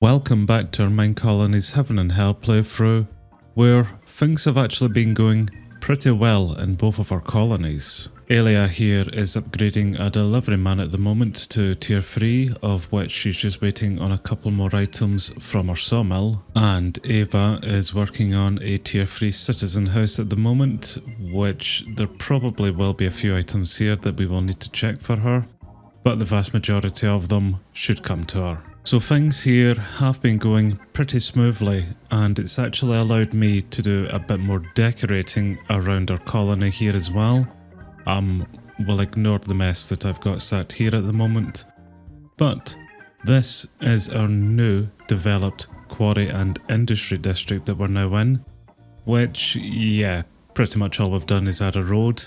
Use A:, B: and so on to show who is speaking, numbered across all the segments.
A: Welcome back to our MineColonies Heaven and Hell playthrough, where things have actually been going pretty well in both of our colonies. Elia here is upgrading a delivery man at the moment to tier 3, of which she's just waiting on a couple more items from our sawmill, and Ava is working on a tier 3 citizen house at the moment, which there probably will be a few items here that we will need to check for her, but the vast majority of them should come to her. So things here have been going pretty smoothly, and it's actually allowed me to do a bit more decorating around our colony here as well. We'll ignore the mess that I've got sat here at the moment. But this is our new developed quarry and industry district that we're now in, which, yeah, pretty much all we've done is add a road.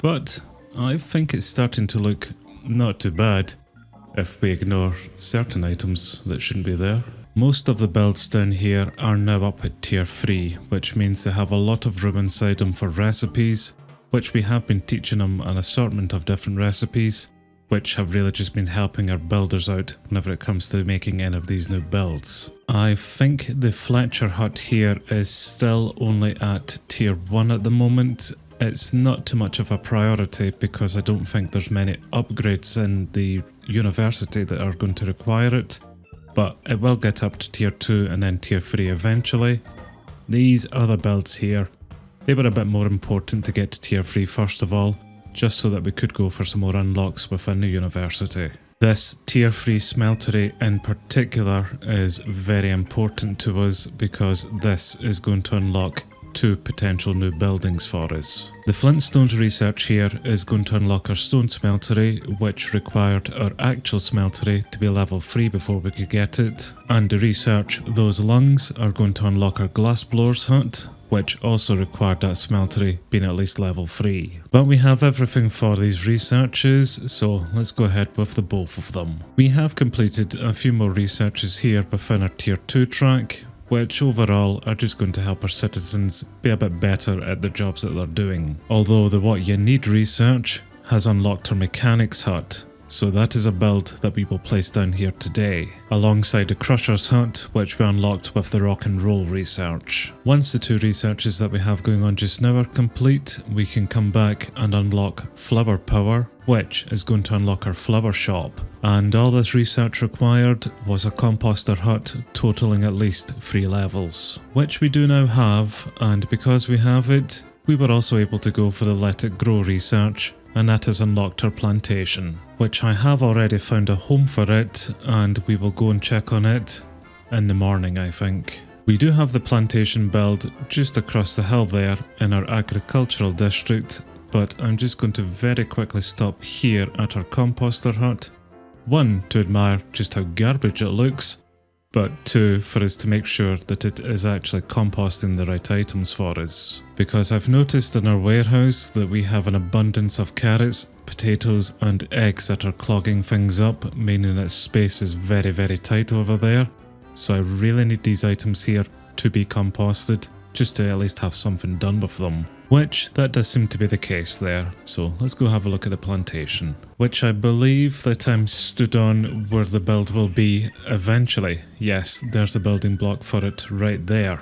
A: But I think it's starting to look not too bad, if we ignore certain items that shouldn't be there. Most of the builds down here are now up at tier 3, which means they have a lot of room inside them for recipes, which we have been teaching them an assortment of different recipes, which have really just been helping our builders out whenever it comes to making any of these new builds. I think the Fletcher hut here is still only at tier 1 at the moment. It's not too much of a priority because I don't think there's many upgrades in the university that are going to require it, but it will get up to tier 2 and then tier 3 eventually. These other builds here, they were a bit more important to get to tier 3 first of all, just so that we could go for some more unlocks within the university. This tier 3 smeltery in particular is very important to us because this is going to unlock 2 potential new buildings for us. The Flintstones research here is going to unlock our stone smeltery, which required our actual smeltery to be level 3 before we could get it, and the research those lungs are going to unlock our Glassblower hut, which also required that smeltery being at least level 3. But we have everything for these researches, so let's go ahead with the both of them. We have completed a few more researches here within our tier 2 track, which overall are just going to help our citizens be a bit better at the jobs that they're doing. Although the What You Need research has unlocked our mechanics hut, so that is a build that we will place down here today, alongside the Crusher's hut, which we unlocked with the rock and roll research. Once the 2 researches that we have going on just now are complete, we can come back and unlock flower power, which is going to unlock our flower shop. And all this research required was a composter hut totaling at least 3 levels, which we do now have, and because we have it, we were also able to go for the Let It Grow research, and that has unlocked our plantation, which I have already found a home for it, and we will go and check on it in the morning, I think. We do have the plantation build just across the hill there in our agricultural district, but I'm just going to very quickly stop here at our composter hut. 1, to admire just how garbage it looks, but 2, for us to make sure that it is actually composting the right items for us. Because I've noticed in our warehouse that we have an abundance of carrots, potatoes and eggs that are clogging things up, meaning that space is very, very tight over there. So I really need these items here to be composted, just to at least have something done with them. Which, that does seem to be the case there, so let's go have a look at the plantation. Which I believe that I'm stood on where the build will be eventually. Yes, there's the building block for it right there.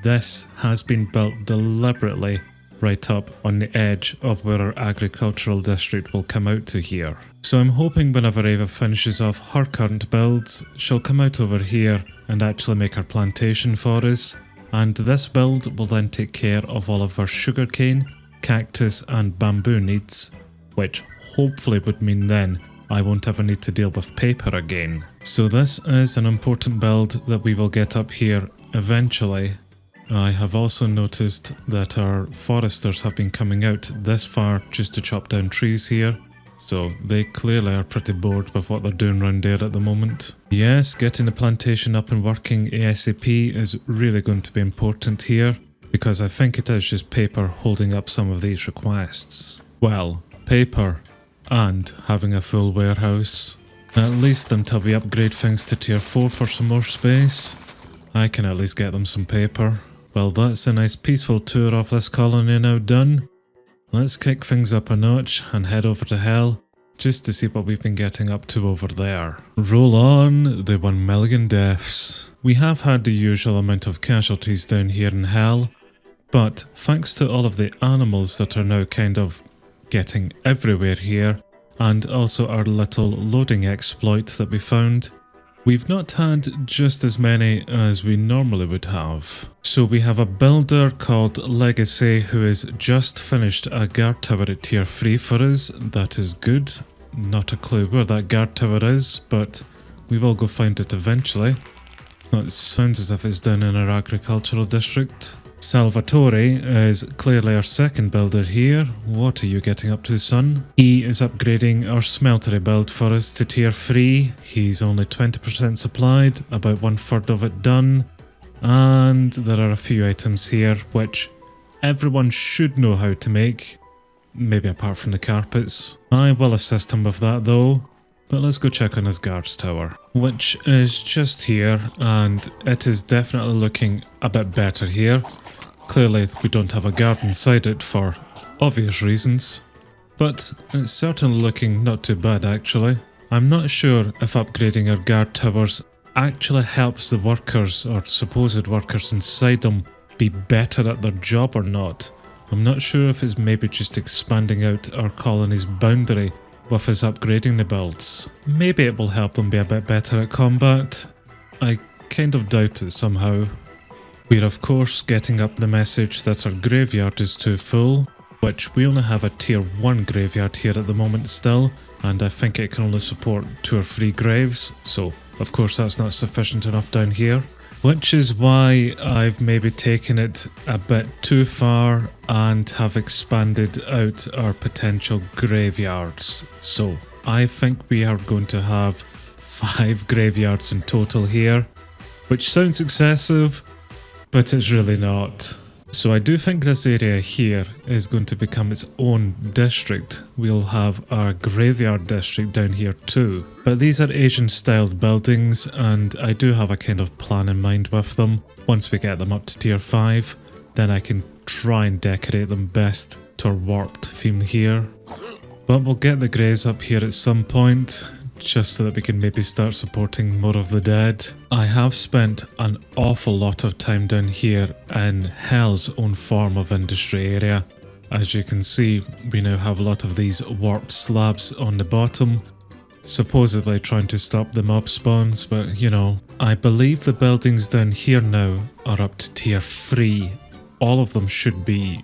A: This has been built deliberately right up on the edge of where our agricultural district will come out to here. So I'm hoping whenever Ava finishes off her current builds, she'll come out over here and actually make our plantation for us. And this build will then take care of all of our sugarcane, cactus and bamboo needs, which hopefully would mean then I won't ever need to deal with paper again. So this is an important build that we will get up here eventually. I have also noticed that our foresters have been coming out this far just to chop down trees here, so they clearly are pretty bored with what they're doing around there at the moment. Yes, getting the plantation up and working ASAP is really going to be important here, because I think it is just paper holding up some of these requests. Well, paper and having a full warehouse. At least until we upgrade things to tier 4 for some more space, I can at least get them some paper. Well, that's a nice peaceful tour of this colony now done. Let's kick things up a notch and head over to hell just to see what we've been getting up to over there. Roll on the 1 million deaths. We have had the usual amount of casualties down here in hell, but thanks to all of the animals that are now kind of getting everywhere here, and also our little loading exploit that we found, we've not had just as many as we normally would have. So we have a builder called Legacy who has just finished a guard tower at tier 3 for us. That is good. Not a clue where that guard tower is, but we will go find it eventually. That sounds as if it's down in our agricultural district. Salvatore is clearly our second builder here. What are you getting up to, son? He is upgrading our Smeltery build for us to tier 3. He's only 20% supplied, about 1/3 of it done. And there are a few items here which everyone should know how to make, maybe apart from the carpets. I will assist him with that though. But let's go check on his guards tower, which is just here, and it is definitely looking a bit better here. Clearly we don't have a guard inside it for obvious reasons, but it's certainly looking not too bad actually. I'm not sure if upgrading our guard towers actually helps the workers or supposed workers inside them be better at their job or not. I'm not sure if it's maybe just expanding out our colony's boundary with us upgrading the builds. Maybe it will help them be a bit better at combat. I kind of doubt it somehow. We're of course getting up the message that our graveyard is too full, which we only have a tier 1 graveyard here at the moment still, and I think it can only support 2 or 3 graves, so of course that's not sufficient enough down here. Which is why I've maybe taken it a bit too far and have expanded out our potential graveyards. So I think we are going to have 5 graveyards in total here, which sounds excessive, but it's really not. So I do think this area here is going to become its own district. We'll have our graveyard district down here too. But these are Asian styled buildings and I do have a kind of plan in mind with them. Once we get them up to tier 5, then I can try and decorate them best to our warped theme here. But we'll get the graves up here at some point, just so that we can maybe start supporting more of the dead. I have spent an awful lot of time down here in Hell's own form of industry area. As you can see, we now have a lot of these warped slabs on the bottom, supposedly trying to stop the mob spawns, but you know. I believe the buildings down here now are up to tier 3. All of them should be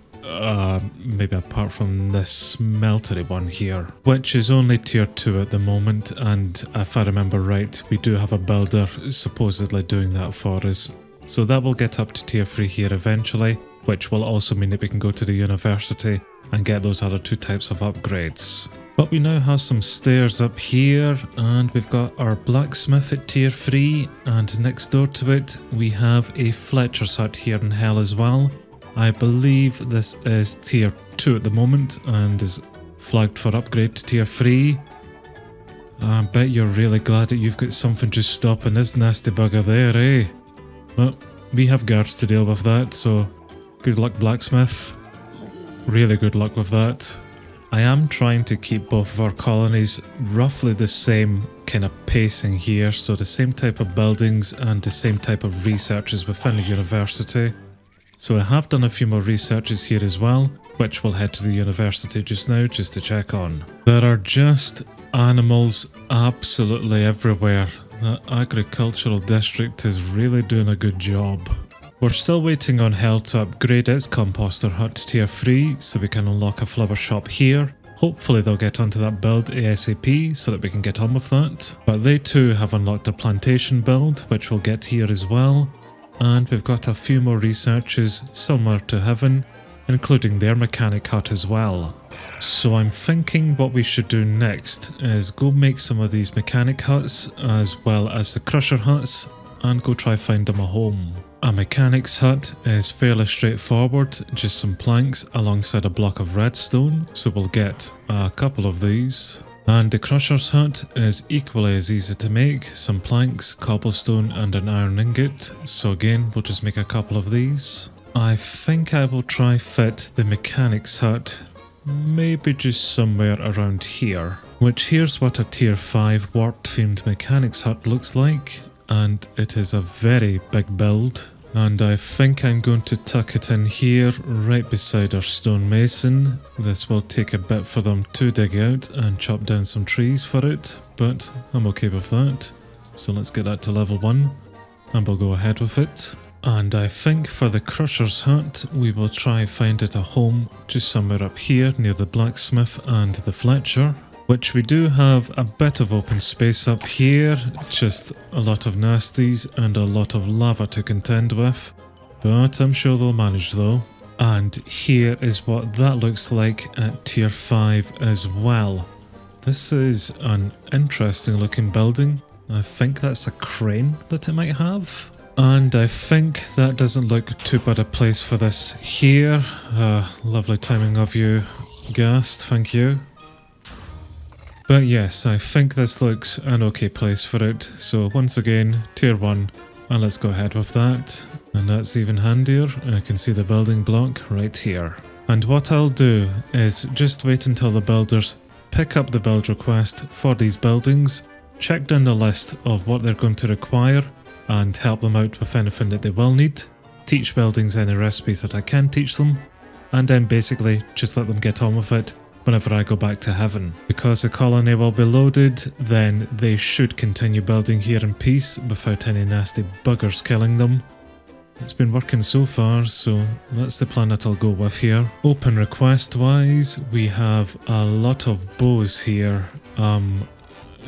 A: maybe apart from this Smeltery one here, which is only tier 2 at the moment, and if I remember right, we do have a builder supposedly doing that for us. So that will get up to tier 3 here eventually, which will also mean that we can go to the university and get those other 2 types of upgrades. But we now have some stairs up here, and we've got our blacksmith at tier 3, and next door to it we have a Fletcher's hut here in Hell as well. I believe this is tier 2 at the moment and is flagged for upgrade to tier 3. I bet you're really glad that you've got something just stopping this nasty bugger there, eh? Well, we have guards to deal with that, so good luck blacksmith. Really good luck with that. I am trying to keep both of our colonies roughly the same kind of pacing here, so the same type of buildings and the same type of researches within the university. So I have done a few more researches here as well, which we'll head to the university just now just to check on. There are just animals absolutely everywhere. That agricultural district is really doing a good job. We're still waiting on Hell to upgrade its composter hut to tier 3 so we can unlock a flower shop here. Hopefully they'll get onto that build ASAP so that we can get on with that. But they too have unlocked a plantation build, which we'll get here as well. And we've got a few more researches similar to Heaven, including their mechanic hut as well. So I'm thinking what we should do next is go make some of these mechanic huts as well as the crusher huts and go try find them a home. A mechanic's hut is fairly straightforward, just some planks alongside a block of redstone, so we'll get a couple of these. And the crusher's hut is equally as easy to make, some planks, cobblestone and an iron ingot, so again we'll just make a couple of these. I think I will try fit the mechanic's hut maybe just somewhere around here. which here's what a tier 5 warped themed mechanics hut looks like, and it is a very big build. And I think I'm going to tuck it in here right beside our stonemason. This will take a bit for them to dig out and chop down some trees for it, but I'm okay with that. So let's get that to level 1 and we'll go ahead with it. And I think for the crusher's hut we will try find it a home just somewhere up here near the blacksmith and the Fletcher. Which we do have a bit of open space up here, just a lot of nasties and a lot of lava to contend with, but I'm sure they'll manage though. And here is what that looks like at tier 5 as well. This is an interesting looking building. I think that's a crane that it might have. And I think that doesn't look too bad a place for this here. Lovely timing of you, Ghast, thank you. But yes, I think this looks an okay place for it, so once again, tier 1, and let's go ahead with that. And that's even handier, I can see the building block right here. And what I'll do is just wait until the builders pick up the build request for these buildings, check down the list of what they're going to require, and help them out with anything that they will need, teach buildings any recipes that I can teach them, and then basically just let them get on with it whenever I go back to heaven. Because the colony will be loaded, then they should continue building here in peace without any nasty buggers killing them. It's been working so far, so that's the plan that I'll go with here. Open request wise, we have a lot of bows here.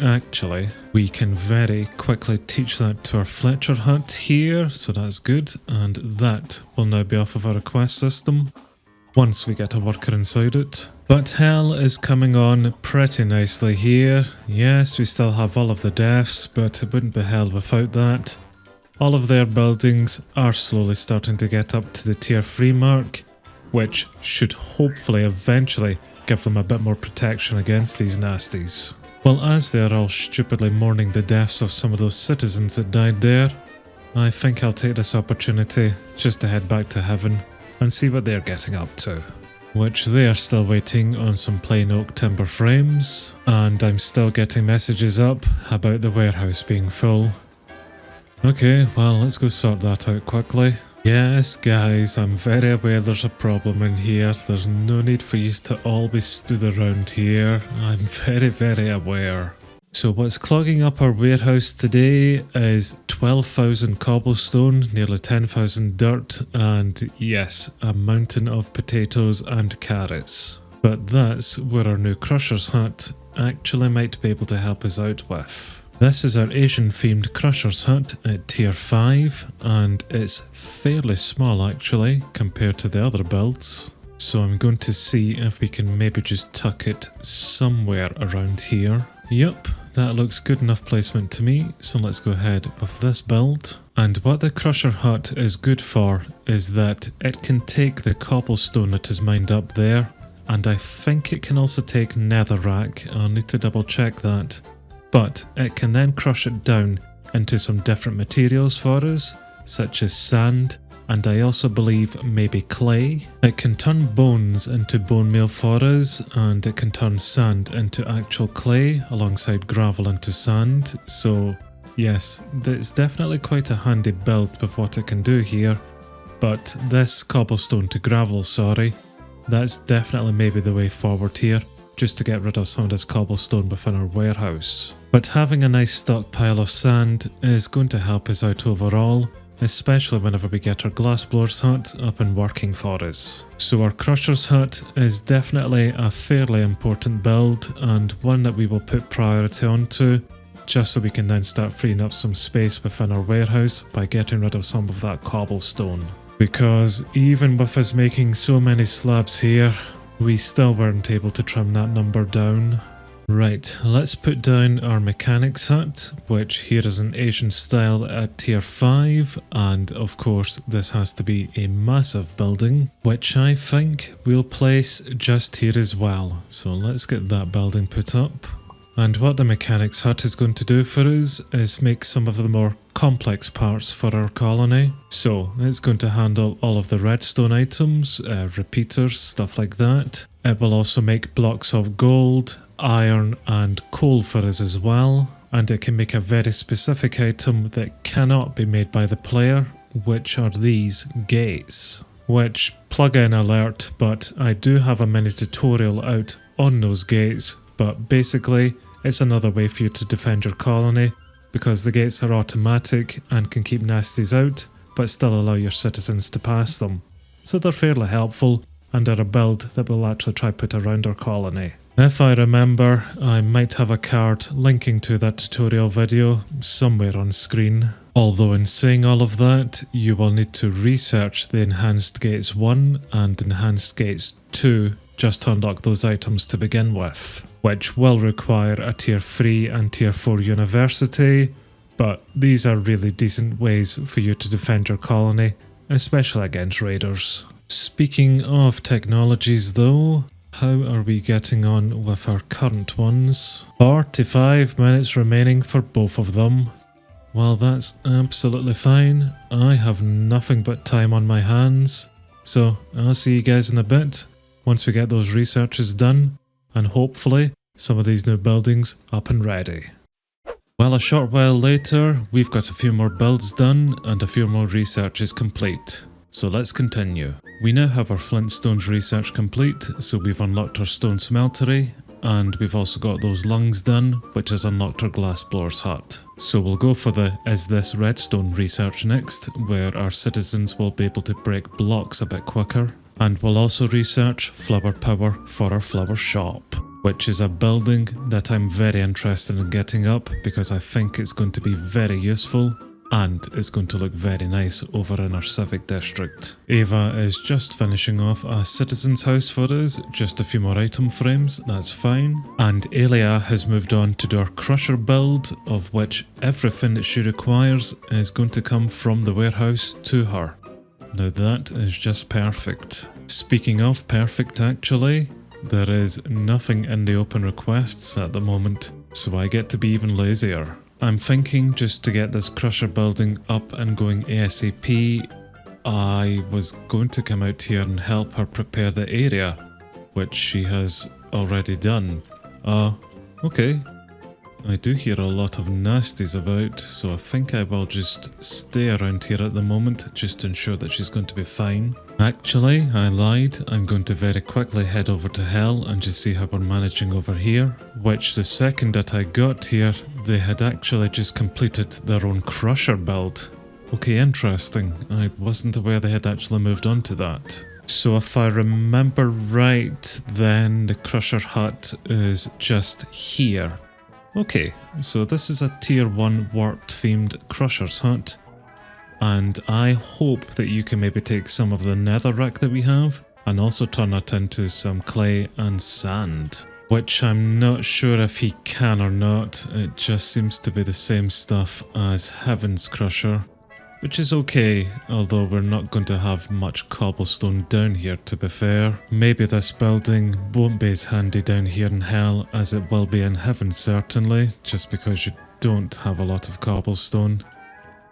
A: Actually, we can very quickly teach that to our Fletcher hut here, so that's good, and that will now be off of our request system once we get a worker inside it. But hell is coming on pretty nicely here. Yes, we still have all of the deaths, but it wouldn't be hell without that. All of their buildings are slowly starting to get up to the tier 3 mark, which should hopefully eventually give them a bit more protection against these nasties. Well, as they are all stupidly mourning the deaths of some of those citizens that died there, I think I'll take this opportunity just to head back to heaven and see what they're getting up to. Which they are still waiting on some plain oak timber frames, and I'm still getting messages up about the warehouse being full. Okay, well, let's go sort that out quickly. Yes, guys, I'm very aware there's a problem in here. There's no need for you to all be stood around here. I'm very aware. So what's clogging up our warehouse today is 12,000 cobblestone, nearly 10,000 dirt, and yes, a mountain of potatoes and carrots. But that's where our new crusher's hut actually might be able to help us out with. This is our Asian themed crusher's hut at tier 5, and it's fairly small actually compared to the other builds. So I'm going to see if we can maybe just tuck it somewhere around here. Yep, that looks good enough placement to me, so let's go ahead with this build. And what the crusher hut is good for is that it can take the cobblestone that is mined up there, and I think it can also take netherrack. I'll need to double check that. But it can then crush it down into some different materials for us, such as sand, and I also believe maybe clay. It can turn bones into bone meal for us, and it can turn sand into actual clay alongside gravel into sand. So yes, it's definitely quite a handy build with what it can do here. But this cobblestone to gravel, that's definitely maybe the way forward here, just to get rid of some of this cobblestone within our warehouse. But having a nice stockpile of sand is going to help us out overall, especially whenever we get our Glassblower's hut up and working for us. So our crusher's hut is definitely a fairly important build, and one that we will put priority onto, just so we can then start freeing up some space within our warehouse by getting rid of some of that cobblestone. Because even with us making so many slabs here, we still weren't able to trim that number down. Right, let's put down our mechanics hut, which here is an Asian style at tier 5, and of course this has to be a massive building, which I think we'll place just here as well. So let's get that building put up. And what the mechanics hut is going to do for us is make some of the more complex parts for our colony. So it's going to handle all of the redstone items, repeaters, stuff like that. It will also make blocks of gold, iron and coal for us as well. And it can make a very specific item that cannot be made by the player, which are these gates. Which, plug-in alert, but I do have a mini tutorial out on those gates. But basically, it's another way for you to defend your colony, because the gates are automatic and can keep nasties out, but still allow your citizens to pass them. So they're fairly helpful, and are a build that we'll actually try put around our colony. If I remember, I might have a card linking to that tutorial video somewhere on screen. Although in saying all of that, you will need to research the Enhanced Gates 1 and Enhanced Gates 2 just to unlock those items to begin with, which will require a tier 3 and tier 4 university, but these are really decent ways for you to defend your colony, especially against raiders. Speaking of technologies though, how are we getting on with our current ones? 45 minutes remaining for both of them. Well, that's absolutely fine. I have nothing but time on my hands, so I'll see you guys in a bit once we get those researches done, and hopefully some of these new buildings up and ready. Well, a short while later, we've got a few more builds done and a few more researches complete. So let's continue. We now have our flintstones research complete, so we've unlocked our stone smeltery, and we've also got those lungs done, which has unlocked our glassblower's hut. So we'll go for the Is This Redstone research next, where our citizens will be able to break blocks a bit quicker. And we'll also research flower power for our flower shop, which is a building that I'm very interested in getting up because I think it's going to be very useful and it's going to look very nice over in our civic district. Ava is just finishing off a citizen's house for us, just a few more item frames, that's fine. And Elia has moved on to do our crusher build, of which everything that she requires is going to come from the warehouse to her. Now that is just perfect. Speaking of perfect actually, there is nothing in the open requests at the moment, so I get to be even lazier. I'm thinking just to get this crusher building up and going ASAP, I was going to come out here and help her prepare the area, which she has already done. Okay. I do hear a lot of nasties about, so I think I will just stay around here at the moment, just to ensure that she's going to be fine. Actually, I lied. I'm going to very quickly head over to Hell and just see how we're managing over here, which the second that I got here, they had actually just completed their own crusher build. Okay, interesting. I wasn't aware they had actually moved on to that. So if I remember right, then the crusher hut is just here. Okay, so this is a tier 1 warped themed crusher's hut, and I hope that you can maybe take some of the netherrack that we have and also turn it into some clay and sand, which I'm not sure if he can or not. It just seems to be the same stuff as Heaven's crusher, which is okay, although we're not going to have much cobblestone down here to be fair. Maybe this building won't be as handy down here in Hell as it will be in Heaven certainly, just because you don't have a lot of cobblestone.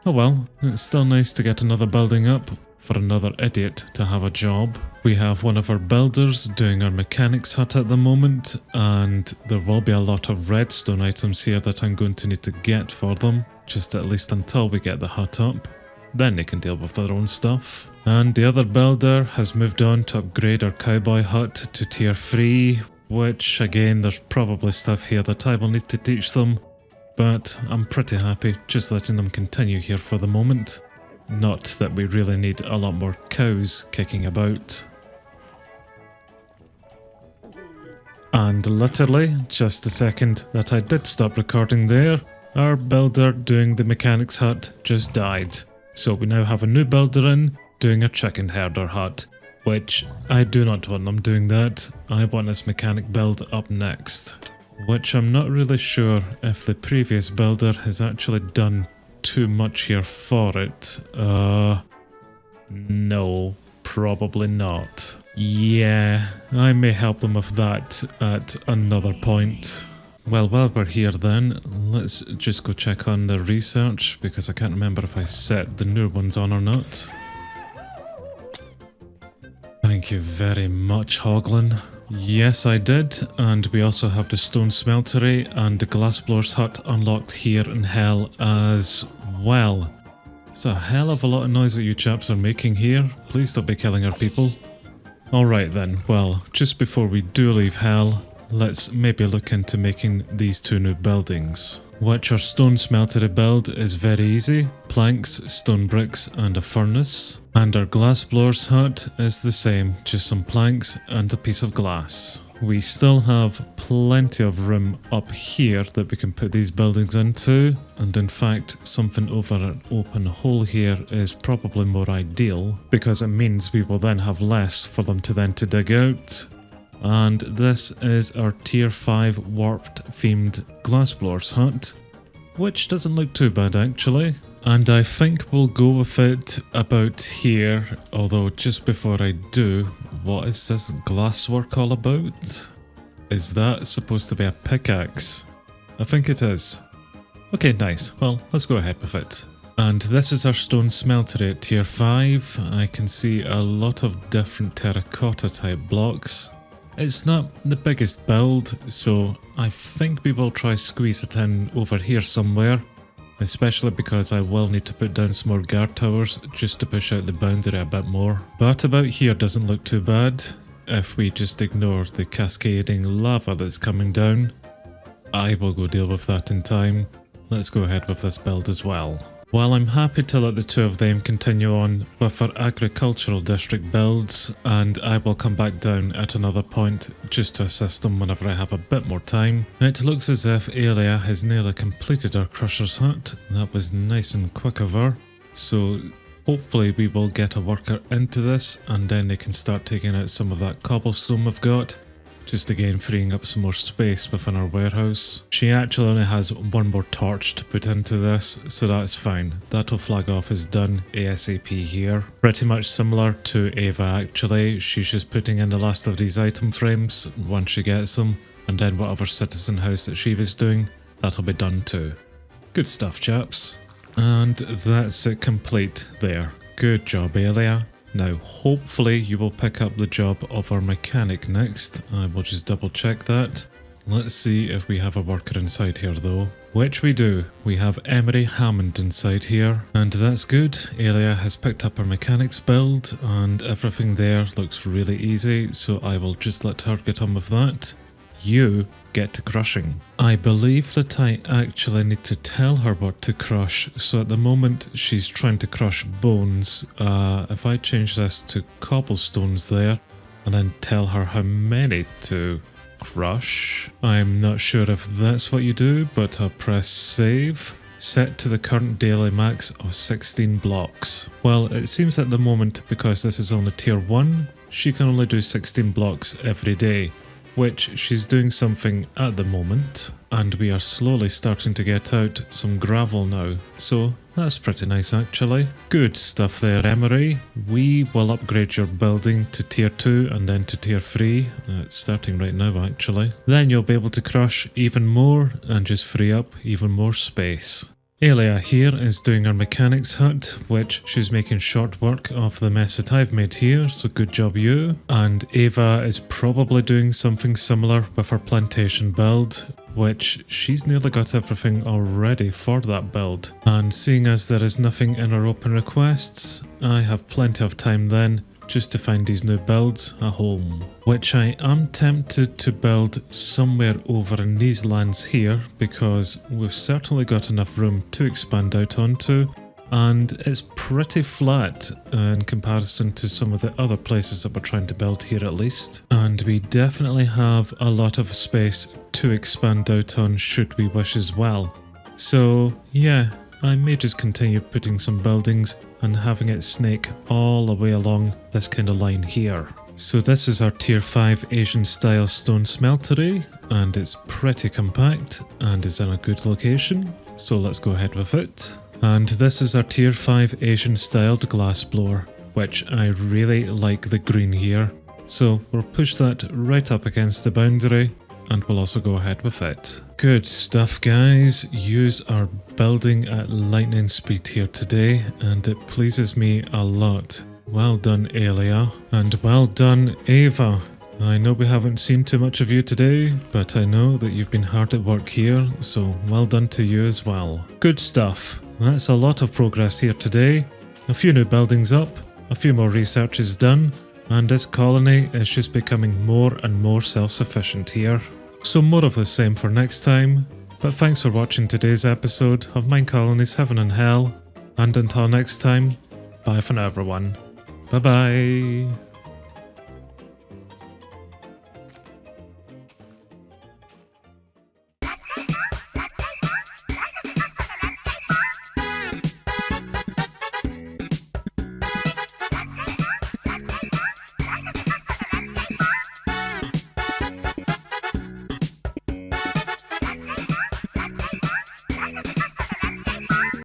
A: Oh well, it's still nice to get another building up for another idiot to have a job. We have one of our builders doing our mechanics hut at the moment, and there will be a lot of redstone items here that I'm going to need to get for them, just at least until we get the hut up. Then they can deal with their own stuff. And the other builder has moved on to upgrade our cowboy hut to tier 3, which again, there's probably stuff here that I will need to teach them, but I'm pretty happy just letting them continue here for the moment. Not that we really need a lot more cows kicking about. And literally, just the second that I did stop recording there, our builder doing the mechanics hut just died. So we now have a new builder in, doing a chicken herder hut, which I do not want them doing that. I want this mechanic build up next, which I'm not really sure if the previous builder has actually done too much here for it. No, probably not. Yeah, I may help them with that at another point. Well, while we're here then, let's just go check on the research, because I can't remember if I set the new ones on or not. Thank you very much, Hoglin. Yes, I did, and we also have the stone smeltery and the Glassblower's hut unlocked here in hell as well. It's a hell of a lot of noise that you chaps are making here. Please don't be killing our people. Alright then, well, just before we do leave hell, let's maybe look into making these two new buildings. Which our stone smeltery build is very easy: planks, stone bricks and a furnace. And our glassblower's hut is the same, just some planks and a piece of glass. We still have plenty of room up here that we can put these buildings into, and in fact something over an open hole here is probably more ideal, because it means we will then have less for them to dig out. And this is our tier 5 warped themed glassblower's hut, which doesn't look too bad actually. And I think we'll go with it about here, although just before I do, what is this glasswork all about? Is that supposed to be a pickaxe? I think it is. Okay, nice. Well, let's go ahead with it. And this is our stone smeltery at tier 5. I can see a lot of different terracotta type blocks. It's not the biggest build, so I think we will try squeeze it in over here somewhere, especially because I will need to put down some more guard towers just to push out the boundary a bit more. But about here doesn't look too bad. If we just ignore the cascading lava that's coming down, I will go deal with that in time. Let's go ahead with this build as well. While I'm happy to let the two of them continue on with our agricultural district builds, and I will come back down at another point just to assist them whenever I have a bit more time. It looks as if Alia has nearly completed our crusher's hut. That was nice and quick of her. So hopefully we will get a worker into this, and then they can start taking out some of that cobblestone we've got, just again freeing up some more space within our warehouse. She actually only has one more torch to put into this, so that's fine. That'll flag off as done ASAP here. Pretty much similar to Ava actually. She's just putting in the last of these item frames once she gets them, and then whatever citizen house that she was doing, that'll be done too. Good stuff, chaps. And that's it complete there. Good job, Alia. Now hopefully you will pick up the job of our mechanic next. I will just double check that. Let's see if we have a worker inside here though. Which we do. We have Emery Hammond inside here, and that's good. Alia has picked up her mechanics build and everything there looks really easy, so I will just let her get on with that. You get to crushing. I believe that I actually need to tell her what to crush, so at the moment she's trying to crush bones. If I change this to cobblestones there, and then tell her how many to crush. I'm not sure if that's what you do, but I'll press save. Set to the current daily max of 16 blocks. Well, it seems at the moment, because this is only tier 1, she can only do 16 blocks every day, which she's doing something at the moment, and we are slowly starting to get out some gravel now, so that's pretty nice actually. Good stuff there, Emery. We will upgrade your building to tier 2 and then to tier 3, it's starting right now actually. Then you'll be able to crush even more and just free up even more space. Alia here is doing her mechanics hut, which she's making short work of the mess that I've made here, so good job you. And Ava is probably doing something similar with her plantation build, which she's nearly got everything already for that build. And seeing as there is nothing in our open requests, I have plenty of time then just to find these new builds a home, which I am tempted to build somewhere over in these lands here, because we've certainly got enough room to expand out onto, and it's pretty flat in comparison to some of the other places that we're trying to build here at least, and we definitely have a lot of space to expand out on should we wish as well. So yeah, I may just continue putting some buildings and having it snake all the way along this kind of line here. So this is our tier 5 Asian style stone smeltery, and it's pretty compact and is in a good location, so let's go ahead with it. And this is our tier 5 Asian styled glass blower, which I really like the green here, so we'll push that right up against the boundary, and we'll also go ahead with it. Good stuff, guys. Yous are building at lightning speed here today, and it pleases me a lot. Well done, Elia, and well done, Ava. I know we haven't seen too much of you today, but I know that you've been hard at work here, so well done to you as well. Good stuff. That's a lot of progress here today. A few new buildings up, a few more researches done, and this colony is just becoming more and more self-sufficient here. So more of the same for next time, but thanks for watching today's episode of MineColonies Heaven and Hell, and until next time, bye for now everyone. Bye bye.